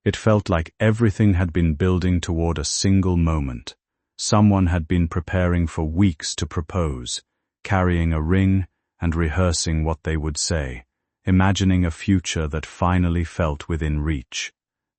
It felt like everything had been building toward a single moment. Someone had been preparing for weeks to propose, carrying a ring and rehearsing what they would say, imagining a future that finally felt within reach.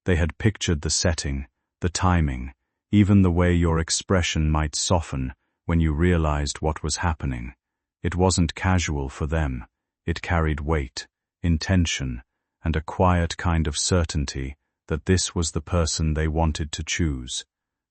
They had pictured the setting, the timing, even the way your expression might soften when you realized what was happening. It wasn't casual for them. It carried weight, intention, and a quiet kind of certainty that this was the person they wanted to choose.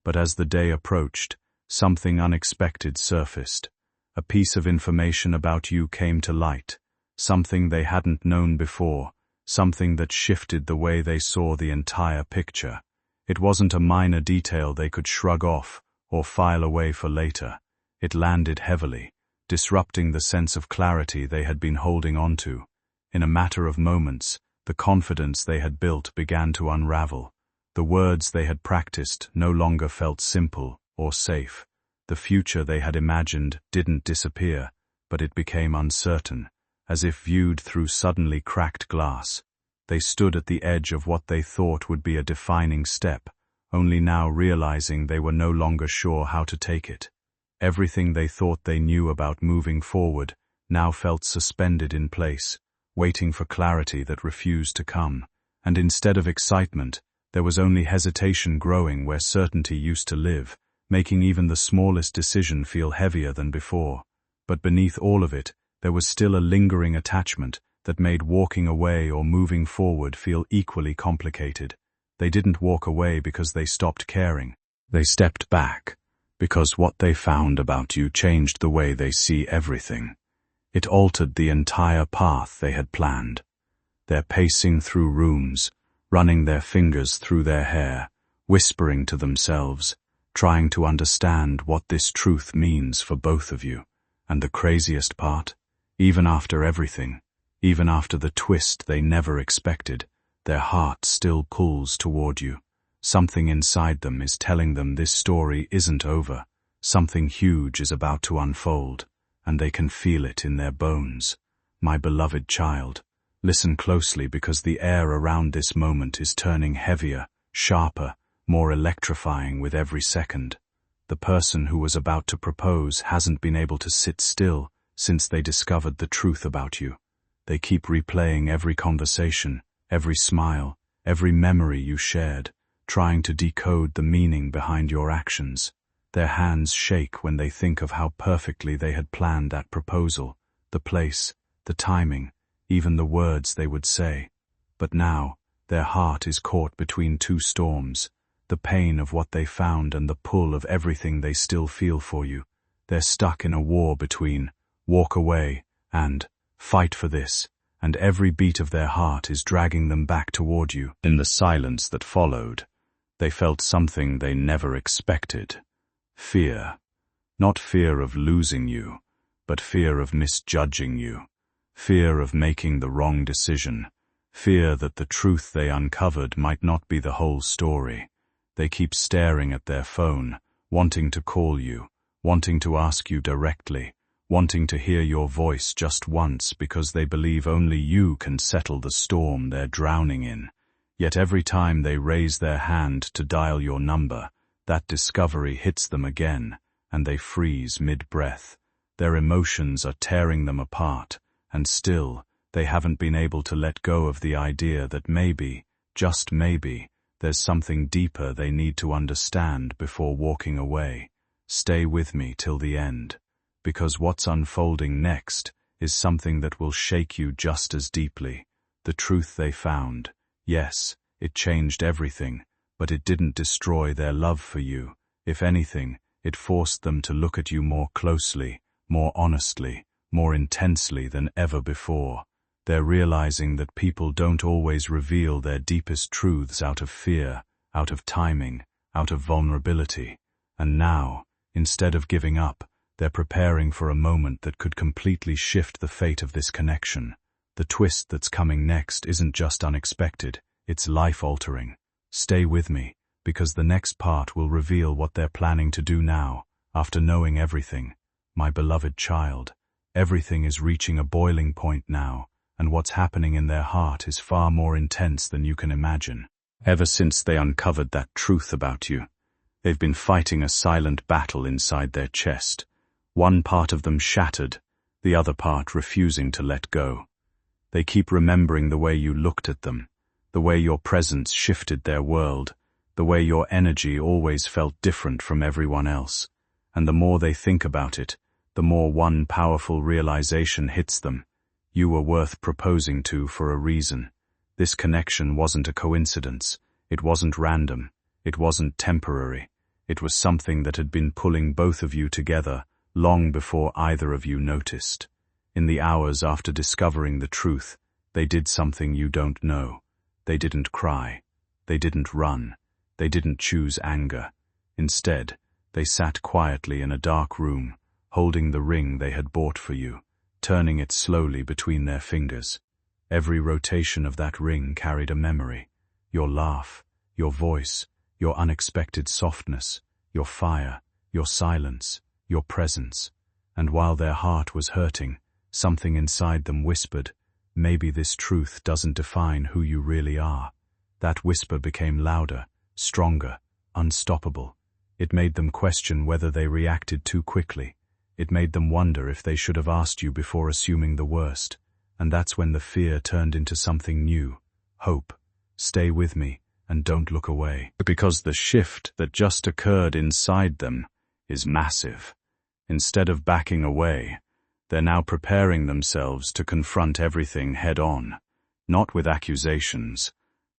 But as the day approached, something unexpected surfaced. A piece of information about you came to light, something they hadn't known before, something that shifted the way they saw the entire picture. It wasn't a minor detail they could shrug off or file away for later. It landed heavily, disrupting the sense of clarity they had been holding on to. In a matter of moments, the confidence they had built began to unravel. The words they had practiced no longer felt simple or safe. The future they had imagined didn't disappear, but it became uncertain, as if viewed through suddenly cracked glass. They stood at the edge of what they thought would be a defining step, only now realizing they were no longer sure how to take it. Everything they thought they knew about moving forward now felt suspended in place, waiting for clarity that refused to come. And instead of excitement, there was only hesitation growing where certainty used to live, making even the smallest decision feel heavier than before. But beneath all of it, there was still a lingering attachment that made walking away or moving forward feel equally complicated. They didn't walk away because they stopped caring. They stepped back, because what they found about you changed the way they see everything. It altered the entire path they had planned. Their pacing through rooms, running their fingers through their hair, whispering to themselves, trying to understand what this truth means for both of you. And the craziest part, even after everything, even after the twist they never expected, their heart still pulls toward you. Something inside them is telling them this story isn't over. Something huge is about to unfold, and they can feel it in their bones. My beloved child, listen closely because the air around this moment is turning heavier, sharper, more electrifying with every second. The person who was about to propose hasn't been able to sit still since they discovered the truth about you. They keep replaying every conversation, every smile, every memory you shared, trying to decode the meaning behind your actions. Their hands shake when they think of how perfectly they had planned that proposal, the place, the timing, even the words they would say. But now, their heart is caught between two storms, the pain of what they found and the pull of everything they still feel for you. They're stuck in a war between walk away and fight for this, and every beat of their heart is dragging them back toward you. In the silence that followed, they felt something they never expected. Fear. Not fear of losing you, but fear of misjudging you. Fear of making the wrong decision. Fear that the truth they uncovered might not be the whole story. They keep staring at their phone, wanting to call you, wanting to ask you directly, wanting to hear your voice just once because they believe only you can settle the storm they're drowning in. Yet every time they raise their hand to dial your number, that discovery hits them again, and they freeze mid-breath. Their emotions are tearing them apart, and still, they haven't been able to let go of the idea that maybe, just maybe, there's something deeper they need to understand before walking away. Stay with me till the end, because what's unfolding next is something that will shake you just as deeply. The truth they found, yes, it changed everything, but it didn't destroy their love for you. If anything, it forced them to look at you more closely, more honestly, more intensely than ever before. They're realizing that people don't always reveal their deepest truths out of fear, out of timing, out of vulnerability. And now, instead of giving up, they're preparing for a moment that could completely shift the fate of this connection. The twist that's coming next isn't just unexpected, it's life-altering. Stay with me, because the next part will reveal what they're planning to do now, after knowing everything. My beloved child, everything is reaching a boiling point now, and what's happening in their heart is far more intense than you can imagine. Ever since they uncovered that truth about you, they've been fighting a silent battle inside their chest, one part of them shattered, the other part refusing to let go. They keep remembering the way you looked at them, the way your presence shifted their world, the way your energy always felt different from everyone else. And the more they think about it, the more one powerful realization hits them. You were worth proposing to for a reason. This connection wasn't a coincidence. It wasn't random. It wasn't temporary. It was something that had been pulling both of you together long before either of you noticed. In the hours after discovering the truth, they did something you don't know. They didn't cry. They didn't run. They didn't choose anger. Instead, they sat quietly in a dark room, holding the ring they had bought for you, turning it slowly between their fingers. Every rotation of that ring carried a memory. Your laugh, your voice, your unexpected softness, your fire, your silence, your presence. And while their heart was hurting, something inside them whispered, maybe this truth doesn't define who you really are. That whisper became louder, stronger, unstoppable. It made them question whether they reacted too quickly. It made them wonder if they should have asked you before assuming the worst. And that's when the fear turned into something new. Hope. Stay with me, and don't look away. Because the shift that just occurred inside them is massive. Instead of backing away, they're now preparing themselves to confront everything head-on. Not with accusations,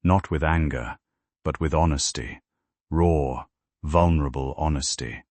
not with anger, but with honesty. Raw, vulnerable honesty.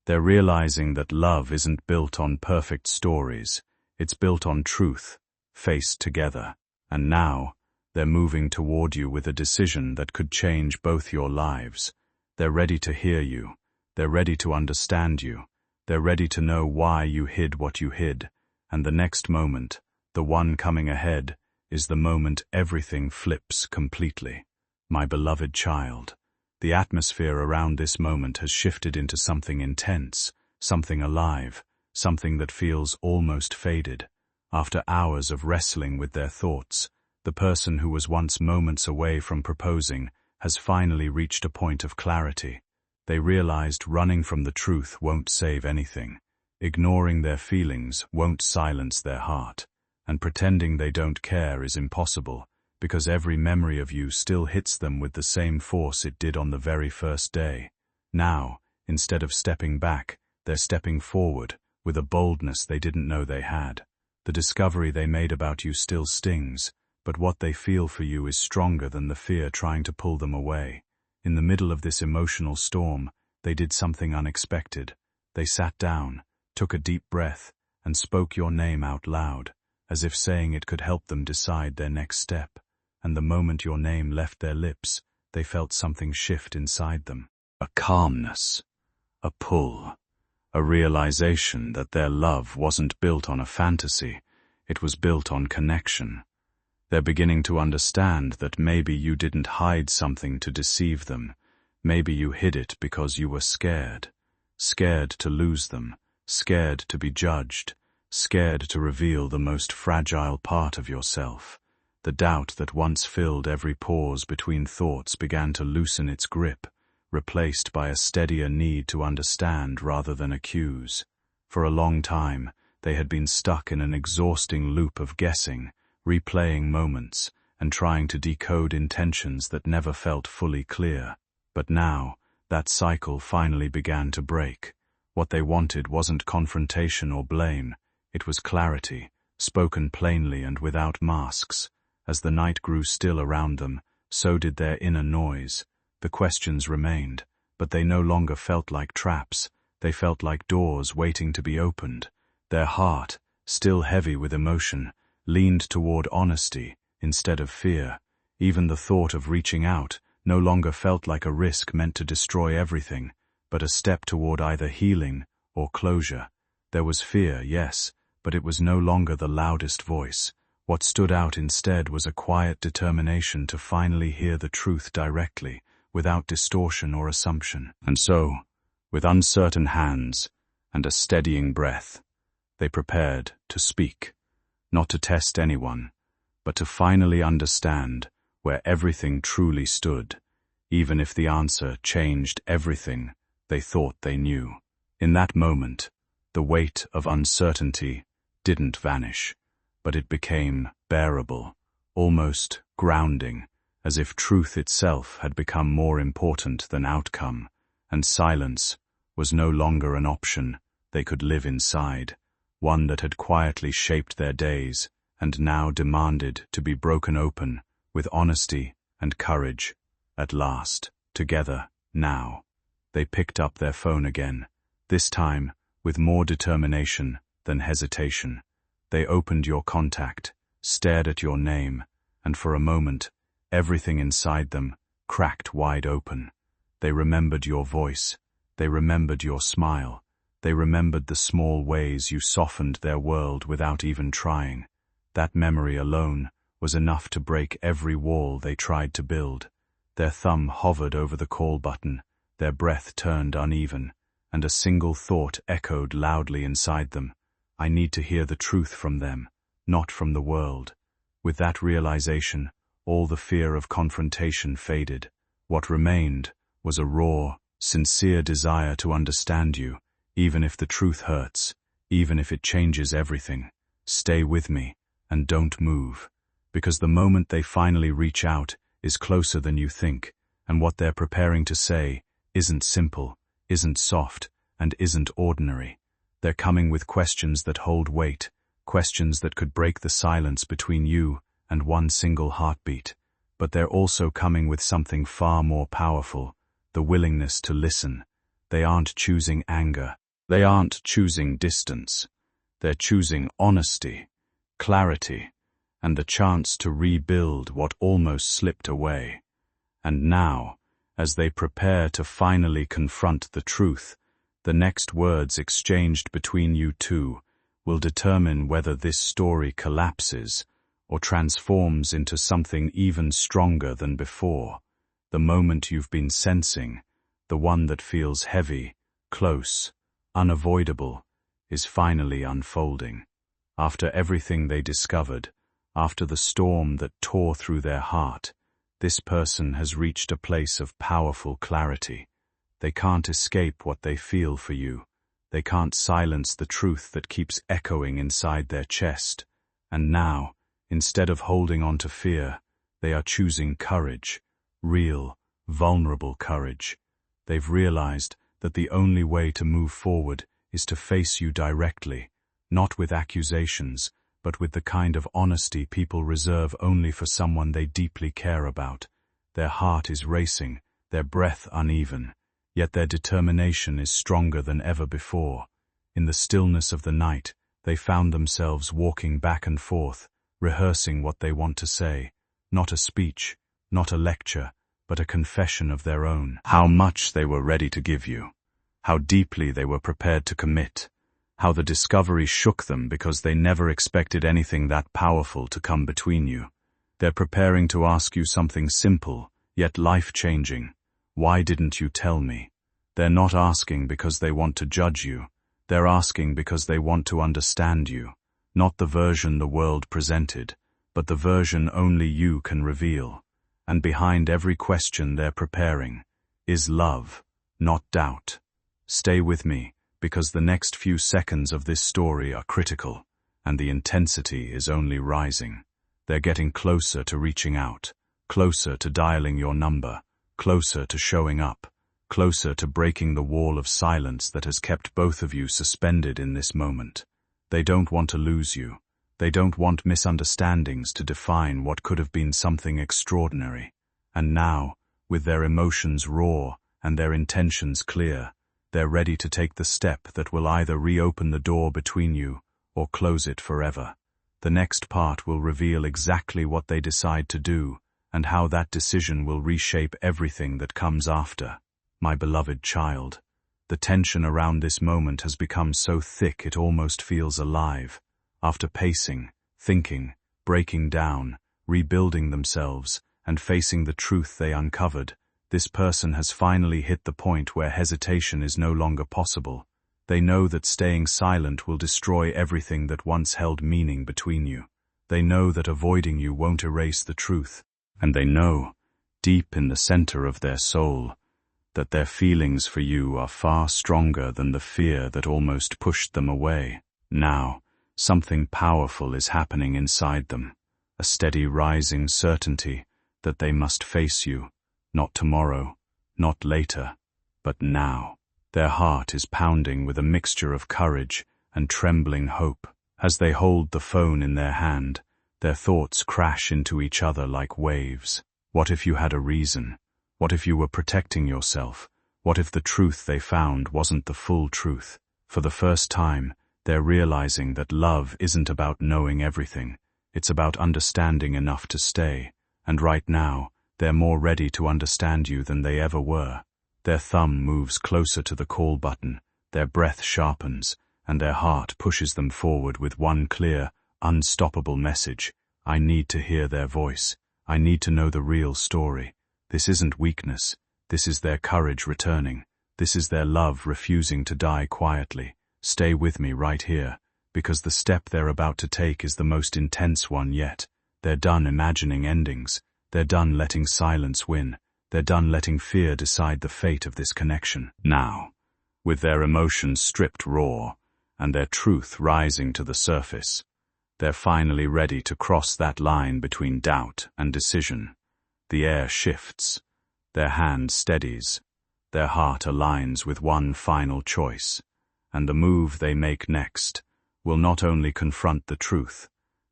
They're realizing that love isn't built on perfect stories. It's built on truth, faced together. And now, they're moving toward you with a decision that could change both your lives. They're ready to hear you. They're ready to understand you. They're ready to know why you hid what you hid. And the next moment, the one coming ahead, is the moment everything flips completely. My beloved child. The atmosphere around this moment has shifted into something intense, something alive, something that feels almost faded. After hours of wrestling with their thoughts, the person who was once moments away from proposing has finally reached a point of clarity. They realized running from the truth won't save anything. Ignoring their feelings won't silence their heart. And pretending they don't care is impossible, because every memory of you still hits them with the same force it did on the very first day. Now, instead of stepping back, they're stepping forward, with a boldness they didn't know they had. The discovery they made about you still stings, but what they feel for you is stronger than the fear trying to pull them away. In the middle of this emotional storm, they did something unexpected. They sat down, took a deep breath, and spoke your name out loud, as if saying it could help them decide their next step. And the moment your name left their lips, they felt something shift inside them. A calmness, a pull, a realization that their love wasn't built on a fantasy, it was built on connection. They're beginning to understand that maybe you didn't hide something to deceive them. Maybe you hid it because you were scared. Scared to lose them, scared to be judged, scared to reveal the most fragile part of yourself. The doubt that once filled every pause between thoughts began to loosen its grip, replaced by a steadier need to understand rather than accuse. For a long time, they had been stuck in an exhausting loop of guessing, replaying moments, and trying to decode intentions that never felt fully clear. But now, that cycle finally began to break. What they wanted wasn't confrontation or blame, it was clarity, spoken plainly and without masks. As the night grew still around them, so did their inner noise. The questions remained, but they no longer felt like traps. They felt like doors waiting to be opened. Their heart, still heavy with emotion, leaned toward honesty instead of fear. Even the thought of reaching out no longer felt like a risk meant to destroy everything, but a step toward either healing or closure. There was fear, yes, but it was no longer the loudest voice. What stood out instead was a quiet determination to finally hear the truth directly, without distortion or assumption. And so, with uncertain hands and a steadying breath, they prepared to speak, not to test anyone, but to finally understand where everything truly stood, even if the answer changed everything they thought they knew. In that moment, the weight of uncertainty didn't vanish, but it became bearable, almost grounding, as if truth itself had become more important than outcome, and silence was no longer an option they could live inside, one that had quietly shaped their days and now demanded to be broken open with honesty and courage. At last, together, now, they picked up their phone again, this time with more determination than hesitation. They opened your contact, stared at your name, and for a moment, everything inside them cracked wide open. They remembered your voice, they remembered your smile, they remembered the small ways you softened their world without even trying. That memory alone was enough to break every wall they tried to build. Their thumb hovered over the call button, their breath turned uneven, and a single thought echoed loudly inside them. I need to hear the truth from them, not from the world. With that realization, all the fear of confrontation faded. What remained was a raw, sincere desire to understand you, even if the truth hurts, even if it changes everything. Stay with me, and don't move, because the moment they finally reach out is closer than you think, and what they're preparing to say isn't simple, isn't soft, and isn't ordinary. They're coming with questions that hold weight, questions that could break the silence between you and one single heartbeat. But they're also coming with something far more powerful, the willingness to listen. They aren't choosing anger. They aren't choosing distance. They're choosing honesty, clarity, and the chance to rebuild what almost slipped away. And now, as they prepare to finally confront the truth, the next words exchanged between you two will determine whether this story collapses or transforms into something even stronger than before. The moment you've been sensing, the one that feels heavy, close, unavoidable, is finally unfolding. After everything they discovered, after the storm that tore through their heart, this person has reached a place of powerful clarity. They can't escape what they feel for you. They can't silence the truth that keeps echoing inside their chest. And now, instead of holding on to fear, they are choosing courage, real, vulnerable courage. They've realized that the only way to move forward is to face you directly, not with accusations, but with the kind of honesty people reserve only for someone they deeply care about. Their heart is racing, their breath uneven, yet their determination is stronger than ever before. In the stillness of the night, they found themselves walking back and forth, rehearsing what they want to say, not a speech, not a lecture, but a confession of their own. How much they were ready to give you, how deeply they were prepared to commit, how the discovery shook them because they never expected anything that powerful to come between you. They're preparing to ask you something simple, yet life-changing. Why didn't you tell me? They're not asking because they want to judge you. They're asking because they want to understand you. Not the version the world presented, but the version only you can reveal. And behind every question they're preparing is love, not doubt. Stay with me, because the next few seconds of this story are critical, and the intensity is only rising. They're getting closer to reaching out, closer to dialing your number, closer to showing up, closer to breaking the wall of silence that has kept both of you suspended in this moment. They don't want to lose you. They don't want misunderstandings to define what could have been something extraordinary. And now, with their emotions raw and their intentions clear, they're ready to take the step that will either reopen the door between you or close it forever. The next part will reveal exactly what they decide to do and how that decision will reshape everything that comes after. My beloved child, the tension around this moment has become so thick it almost feels alive. After pacing, thinking, breaking down, rebuilding themselves, and facing the truth they uncovered, this person has finally hit the point where hesitation is no longer possible. They know that staying silent will destroy everything that once held meaning between you. They know that avoiding you won't erase the truth. And they know, deep in the center of their soul, that their feelings for you are far stronger than the fear that almost pushed them away. Now, something powerful is happening inside them, a steady rising certainty that they must face you, not tomorrow, not later, but now. Their heart is pounding with a mixture of courage and trembling hope. As they hold the phone in their hand, their thoughts crash into each other like waves. What if you had a reason? What if you were protecting yourself? What if the truth they found wasn't the full truth? For the first time, they're realizing that love isn't about knowing everything. It's about understanding enough to stay. And right now, they're more ready to understand you than they ever were. Their thumb moves closer to the call button, their breath sharpens, and their heart pushes them forward with one clear, unstoppable message. I need to hear their voice. I need to know the real story. This isn't weakness. This is their courage returning. This is their love refusing to die quietly. Stay with me right here, because the step they're about to take is the most intense one yet. They're done imagining endings. They're done letting silence win. They're done letting fear decide the fate of this connection. Now, with their emotions stripped raw, and their truth rising to the surface, they're finally ready to cross that line between doubt and decision. The air shifts, their hand steadies, their heart aligns with one final choice, and the move they make next will not only confront the truth,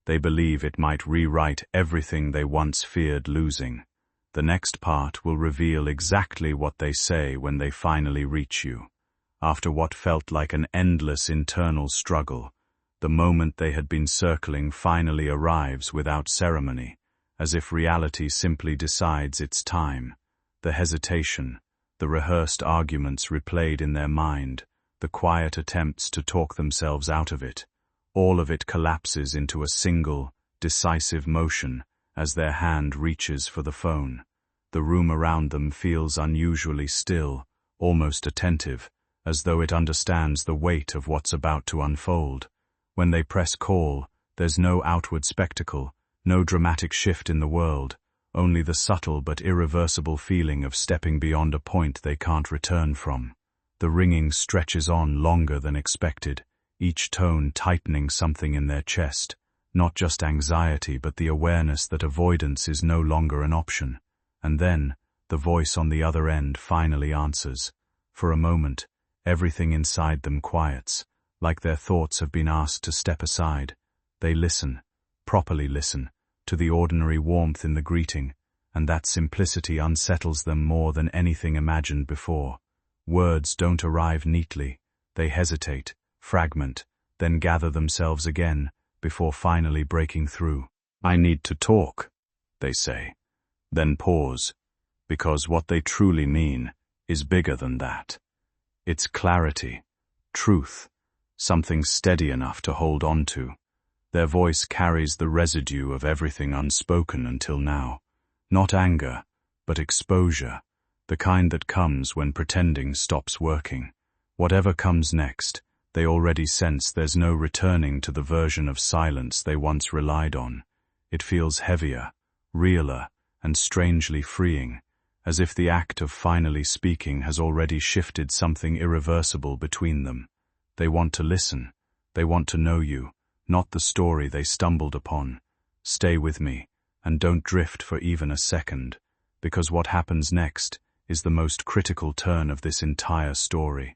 they believe it might rewrite everything they once feared losing. The next part will reveal exactly what they say when they finally reach you. After what felt like an endless internal struggle, the moment they had been circling finally arrives without ceremony, as if reality simply decides its time. The hesitation, the rehearsed arguments replayed in their mind, the quiet attempts to talk themselves out of it, all of it collapses into a single, decisive motion as their hand reaches for the phone. The room around them feels unusually still, almost attentive, as though it understands the weight of what's about to unfold. When they press call, there's no outward spectacle, no dramatic shift in the world, only the subtle but irreversible feeling of stepping beyond a point they can't return from. The ringing stretches on longer than expected, each tone tightening something in their chest, not just anxiety but the awareness that avoidance is no longer an option. And then, the voice on the other end finally answers. For a moment, everything inside them quiets, like their thoughts have been asked to step aside. They listen, properly listen, to the ordinary warmth in the greeting, and that simplicity unsettles them more than anything imagined before. Words don't arrive neatly. They hesitate, fragment, then gather themselves again, before finally breaking through. I need to talk, they say. Then pause, because what they truly mean is bigger than that. It's clarity, truth, something steady enough to hold on to. Their voice carries the residue of everything unspoken until now. Not anger, but exposure, the kind that comes when pretending stops working. Whatever comes next, they already sense there's no returning to the version of silence they once relied on. It feels heavier, realer, and strangely freeing, as if the act of finally speaking has already shifted something irreversible between them. They want to listen. They want to know you, not the story they stumbled upon. Stay with me, and don't drift for even a second, because what happens next is the most critical turn of this entire story.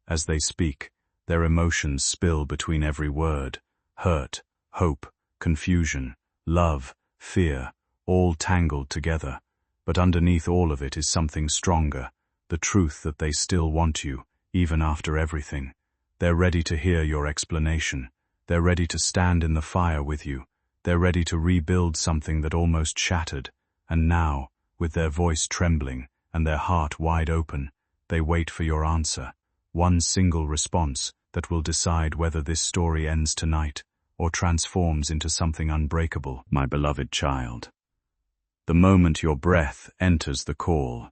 As they speak, their emotions spill between every word. Hurt, hope, confusion, love, fear, all tangled together. But underneath all of it is something stronger, the truth that they still want you, even after everything. They're ready to hear your explanation. They're ready to stand in the fire with you. They're ready to rebuild something that almost shattered. And now, with their voice trembling and their heart wide open, they wait for your answer. One single response that will decide whether this story ends tonight or transforms into something unbreakable. My beloved child. The moment your breath enters the call,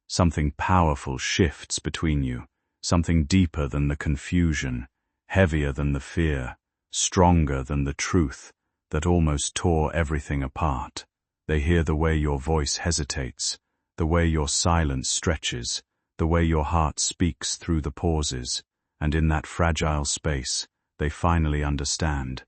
something powerful shifts between you, something deeper than the confusion, heavier than the fear, stronger than the truth that almost tore everything apart. They hear the way your voice hesitates, the way your silence stretches, the way your heart speaks through the pauses, and in that fragile space, they finally understand.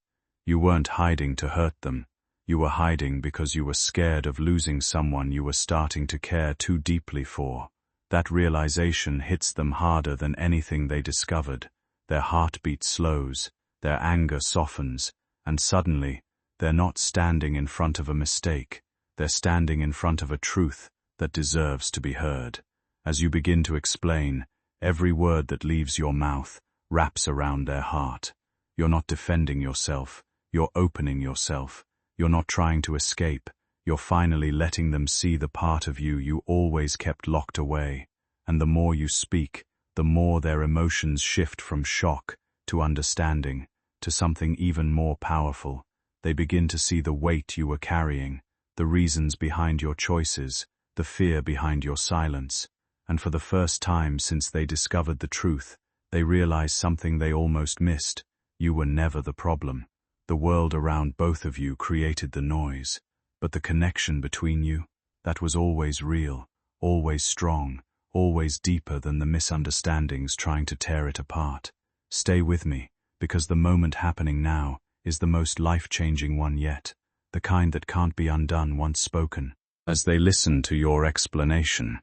You weren't hiding to hurt them. You were hiding because you were scared of losing someone you were starting to care too deeply for. That realization hits them harder than anything they discovered. Their heartbeat slows, their anger softens, and suddenly, they're not standing in front of a mistake. They're standing in front of a truth that deserves to be heard. As you begin to explain, every word that leaves your mouth wraps around their heart. You're not defending yourself, you're opening yourself. You're not trying to escape, you're finally letting them see the part of you you always kept locked away. And the more you speak, the more their emotions shift from shock to understanding, to something even more powerful. They begin to see the weight you were carrying, the reasons behind your choices, the fear behind your silence. And for the first time since they discovered the truth, they realize something they almost missed. You were never the problem. The world around both of you created the noise, but the connection between you, that was always real, always strong, always deeper than the misunderstandings trying to tear it apart. Stay with me, because the moment happening now is the most life-changing one yet, the kind that can't be undone once spoken. As they listen to your explanation,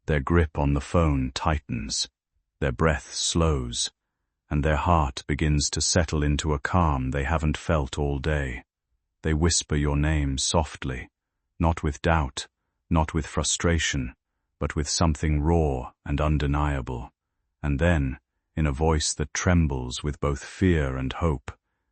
their grip on the phone tightens, their breath slows, and their heart begins to settle into a calm they haven't felt all day. They whisper your name softly, not with doubt, not with frustration, but with something raw and undeniable. And then, in a voice that trembles with both fear and hope,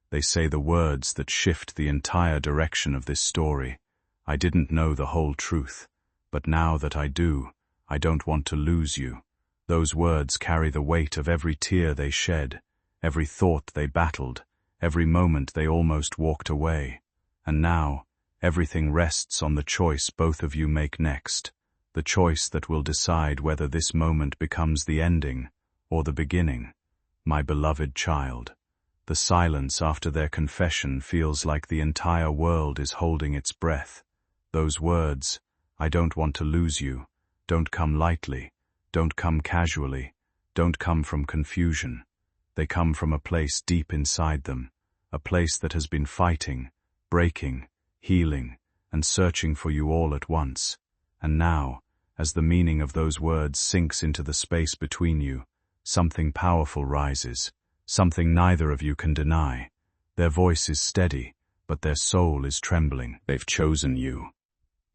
they say the words that shift the entire direction of this story. I didn't know the whole truth, but now that I do, I don't want to lose you. Those words carry the weight of every tear they shed, every thought they battled, every moment they almost walked away. And now, everything rests on the choice both of you make next, the choice that will decide whether this moment becomes the ending or the beginning. My beloved child, the silence after their confession feels like the entire world is holding its breath. Those words, I don't want to lose you, don't come lightly. Don't come casually, don't come from confusion. They come from a place deep inside them, a place that has been fighting, breaking, healing, and searching for you all at once. And now, as the meaning of those words sinks into the space between you, something powerful rises, something neither of you can deny. Their voice is steady, but their soul is trembling. They've chosen you.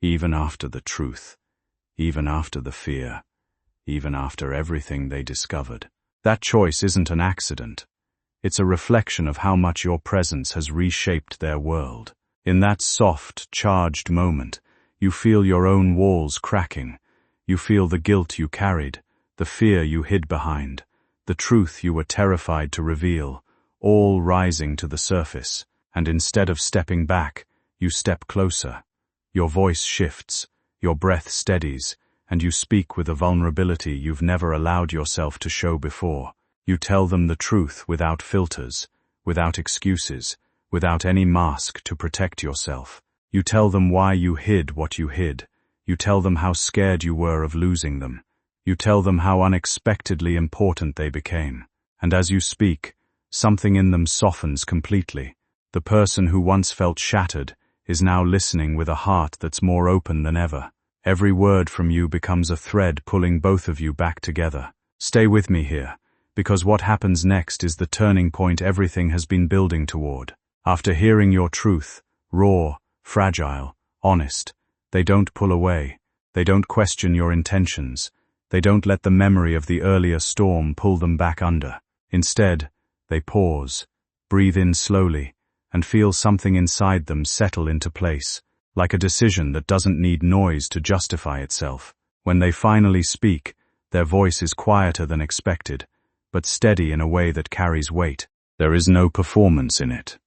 Even after the truth, even after the fear, even after everything they discovered. That choice isn't an accident. It's a reflection of how much your presence has reshaped their world. In that soft, charged moment, you feel your own walls cracking. You feel the guilt you carried, the fear you hid behind, the truth you were terrified to reveal, all rising to the surface. And instead of stepping back, you step closer. Your voice shifts, your breath steadies, and you speak with a vulnerability you've never allowed yourself to show before. You tell them the truth without filters, without excuses, without any mask to protect yourself. You tell them why you hid what you hid. You tell them how scared you were of losing them. You tell them how unexpectedly important they became. And as you speak, something in them softens completely. The person who once felt shattered is now listening with a heart that's more open than ever. Every word from you becomes a thread pulling both of you back together. Stay with me here, because what happens next is the turning point everything has been building toward. After hearing your truth, raw, fragile, honest, they don't pull away. They don't question your intentions. They don't let the memory of the earlier storm pull them back under. Instead, they pause, breathe in slowly, and feel something inside them settle into place, like a decision that doesn't need noise to justify itself. When they finally speak, their voice is quieter than expected, but steady in a way that carries weight. There is no performance in it,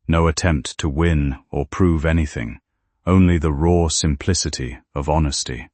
no attempt to win or prove anything, only the raw simplicity of honesty.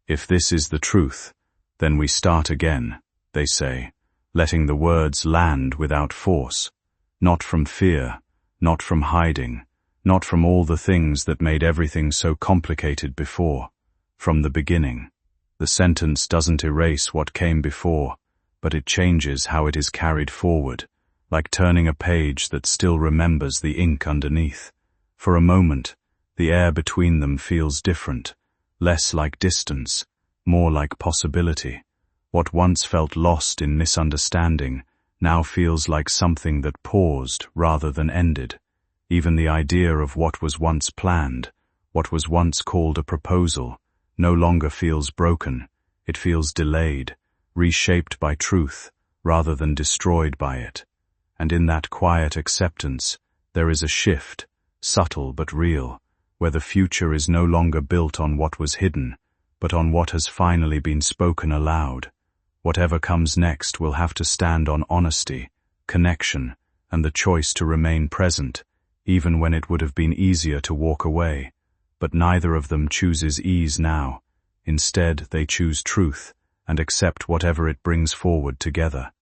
If this is the truth, then we start again, they say, letting the words land without force, not from fear, not from hiding, not from all the things that made everything so complicated before, from the beginning. The sentence doesn't erase what came before, but it changes how it is carried forward, like turning a page that still remembers the ink underneath. For a moment, the air between them feels different, less like distance, more like possibility. What once felt lost in misunderstanding now feels like something that paused rather than ended. Even the idea of what was once planned, what was once called a proposal, no longer feels broken. It feels delayed, reshaped by truth, rather than destroyed by it. And in that quiet acceptance, there is a shift, subtle but real, where the future is no longer built on what was hidden, but on what has finally been spoken aloud. Whatever comes next will have to stand on honesty, connection, and the choice to remain present, even when it would have been easier to walk away. But neither of them chooses ease now. Instead, they choose truth, and accept whatever it brings forward together.